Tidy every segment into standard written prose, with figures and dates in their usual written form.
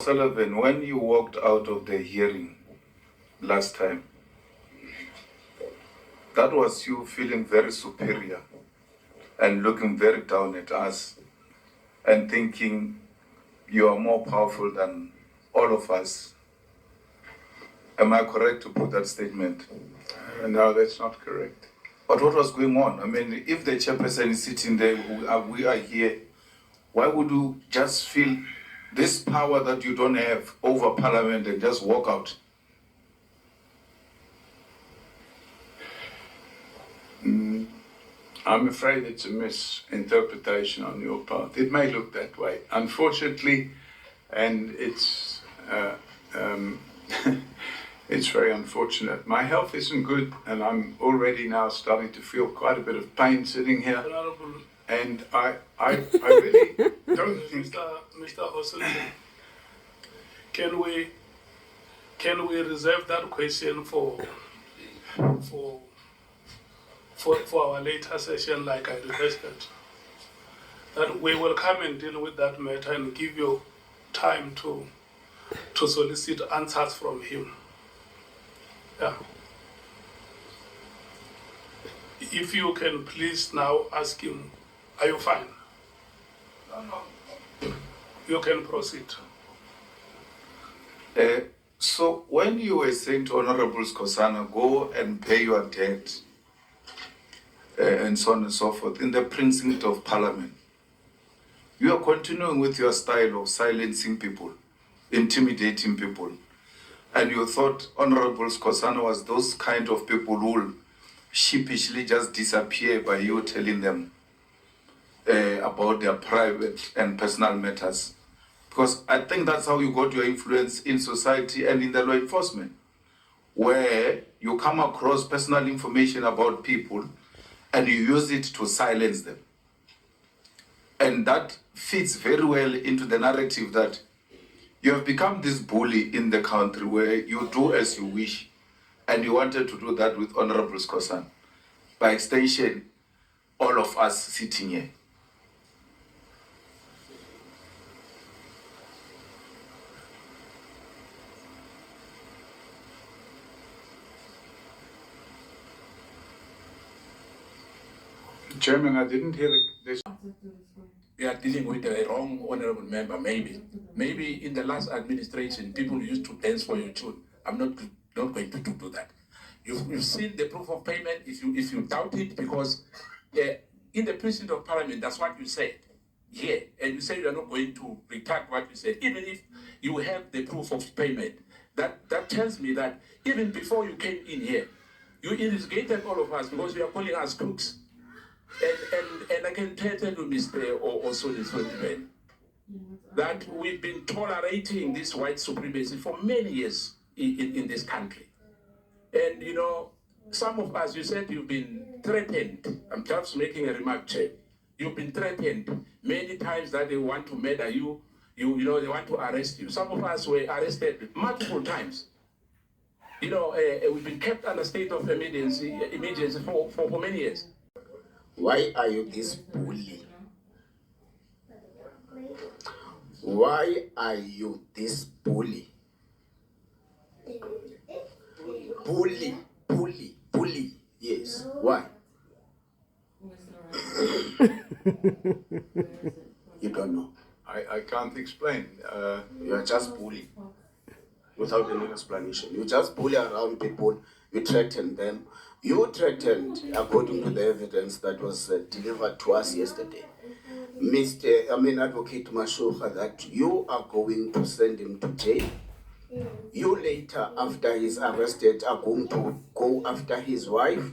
Sullivan, when you walked out of the hearing last time, that was you feeling very superior and looking very down at us and thinking you are more powerful than all of us. Am I correct to put that statement? No, that's not correct. But what was going on? I mean, if the chairperson is sitting there, we are here, why would you just feel this power that you don't have over Parliament and just walk out? I'm afraid it's a misinterpretation on your part. It may look that way, unfortunately, and it's it's very unfortunate. My health isn't good, and I'm already now starting to feel quite a bit of pain sitting here. And I really don't think... Mr. OSollivan, can we reserve that question for our later session, like I requested? That we will come and deal with that matter and give you time to solicit answers from him. Yeah. If you can please now ask him, are you fine? You can proceed. So when you were saying to Honorable Skosana, go and pay your debt, and so on and so forth, in the precinct of Parliament, you are continuing with your style of silencing people, intimidating people. And you thought Honorable Skosana was those kind of people who will sheepishly just disappear by you telling them about their private and personal matters. Because I think that's how you got your influence in society and in the law enforcement, where you come across personal information about people and you use it to silence them. And that fits very well into the narrative that you have become this bully in the country where you do as you wish. And you wanted to do that with Honorable Skosan. By extension, all of us sitting here. Chairman, I didn't hear this. We are dealing with a wrong honorable member, maybe. Maybe in the last administration, people used to dance for your tune. I'm not going to do that. You've seen the proof of payment if you doubt it, because in the precinct of Parliament, that's what you said here. And you say you are not going to retract what you said, even if you have the proof of payment. That tells me that even before you came in here, you instigated all of us because you are calling us crooks. And I can tell you, Mr. OSollivan, that we've been tolerating this white supremacy for many years in this country. And, you know, some of us, you said you've been threatened. I'm just making a remark, Chair. You've been threatened many times that they want to murder you. You know, they want to arrest you. Some of us were arrested multiple times. You know, we've been kept under state of emergency for many years. Why are you this bully? Why are you this bully? Bully. Yes. Why? You don't know. I can't explain. You are just bully without any explanation. You just bully around people. You threaten them. You threatened, according to the evidence that was delivered to us yesterday, Advocate Mashoha, that you are going to send him to jail. You later, after he's arrested, are going to go after his wife.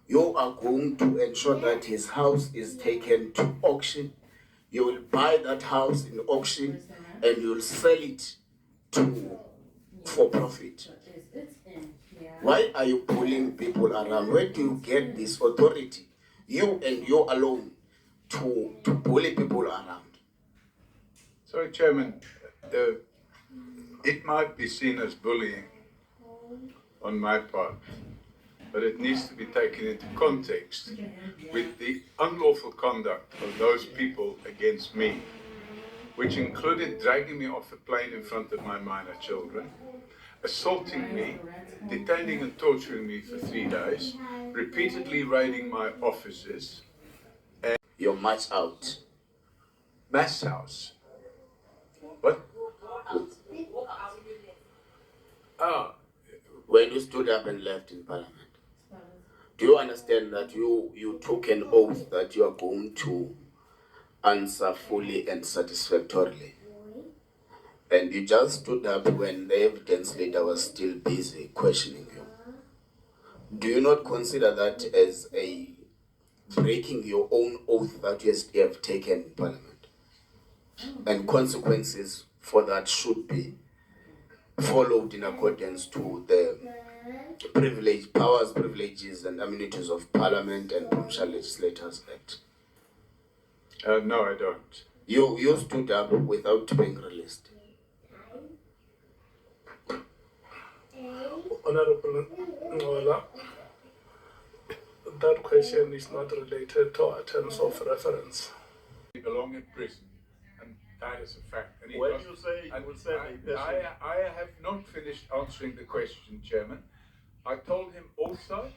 You are going to ensure that his house is taken to auction. You will buy that house in auction and you will sell it for profit. Why are you pulling people around? Where do you get this authority, you and you alone, to bully people around? Sorry, Chairman, it might be seen as bullying on my part, but it needs to be taken into context with the unlawful conduct of those people against me, which included dragging me off a plane in front of my minor children, assaulting me, detaining and torturing me for 3 days, repeatedly raiding my offices. Your march out. Mass house. What? Ah, When you stood up and left in Parliament, do you understand that you took an oath that you are going to answer fully and satisfactorily? And you just stood up when the evidence leader was still busy questioning you. Do you not consider that as a breaking your own oath that you have taken in Parliament? And consequences for that should be followed in accordance to the powers, privileges, and immunities of Parliament and Provincial Legislators Act. no, I don't. You stood up without being released. Honorable Ngola, that question is not related to our terms of reference. He belonged in prison, and that is a fact. And When you say you will send a person, I have not finished answering the question, Chairman. I told him also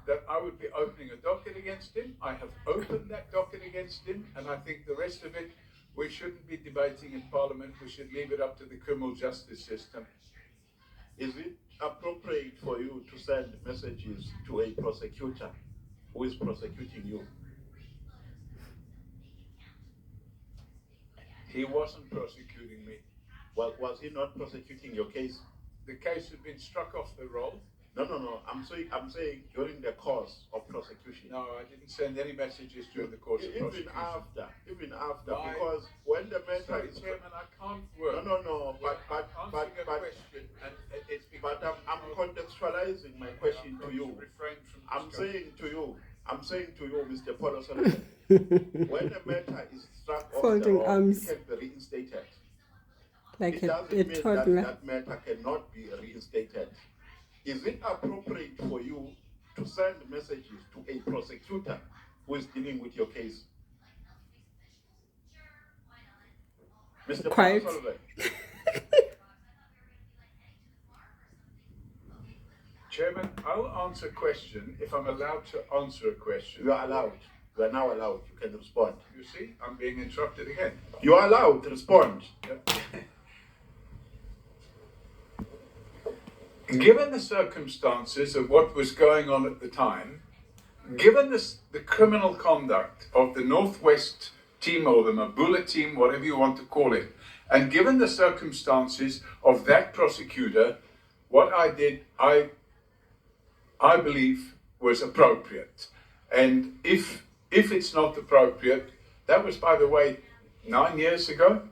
that I would be opening a docket against him. I have opened that docket against him, and I think the rest of it, we shouldn't be debating in Parliament. We should leave it up to the criminal justice system. is it appropriate for you to send messages to a prosecutor who is prosecuting you? He wasn't prosecuting me. Well, was he not prosecuting your case? The case had been struck off the roll. No. I'm saying during the course of prosecution. No, I didn't send any messages during the course of prosecution. Even after, Why? because when the matter Sorry, is Chairman, I can't work. No, but Answering a question, and it's but I'm contextualizing my question to you. Refrain from I'm saying to you, Mr. Paul Hmm. O'Sullivan, when a matter is struck off the Folding roll, arms. it can be reinstated. Like It a doesn't mean that toddler. that matter cannot be reinstated. Is it appropriate for you to send messages to a prosecutor who is dealing with your case? Mr. Quiet. Paul O'Sullivan, Chairman, I'll answer a question if I'm allowed to answer a question. you are allowed. You are now allowed. You can respond. You see, I'm being interrupted again. You are allowed to respond. Given the circumstances of what was going on at the time, given the criminal conduct of the Northwest team or the Mabula team, whatever you want to call it, and given the circumstances of that prosecutor, what I did, I believe was appropriate. And if it's not appropriate, that was, by the way, 9 years ago.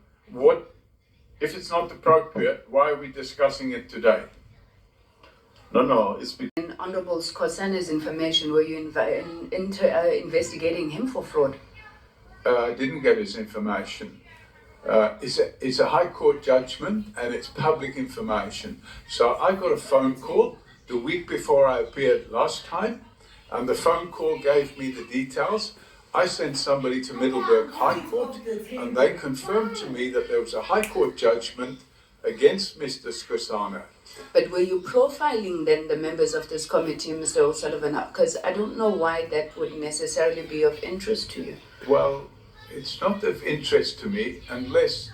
If it's not appropriate, why are we discussing it today? No, it's because In Honourable Skosana's information, were you investigating him for fraud? I didn't get his information. It's a High Court judgment and it's public information. So I got a phone call the week before I appeared last time, and the phone call gave me the details. I sent somebody to Middleburg High Court, and they confirmed to me that there was a High Court judgment against Mr. Skosana. But were you profiling then the members of this committee, Mr. O'Sullivan? Because I don't know why that would necessarily be of interest to you. Well, it's not of interest to me unless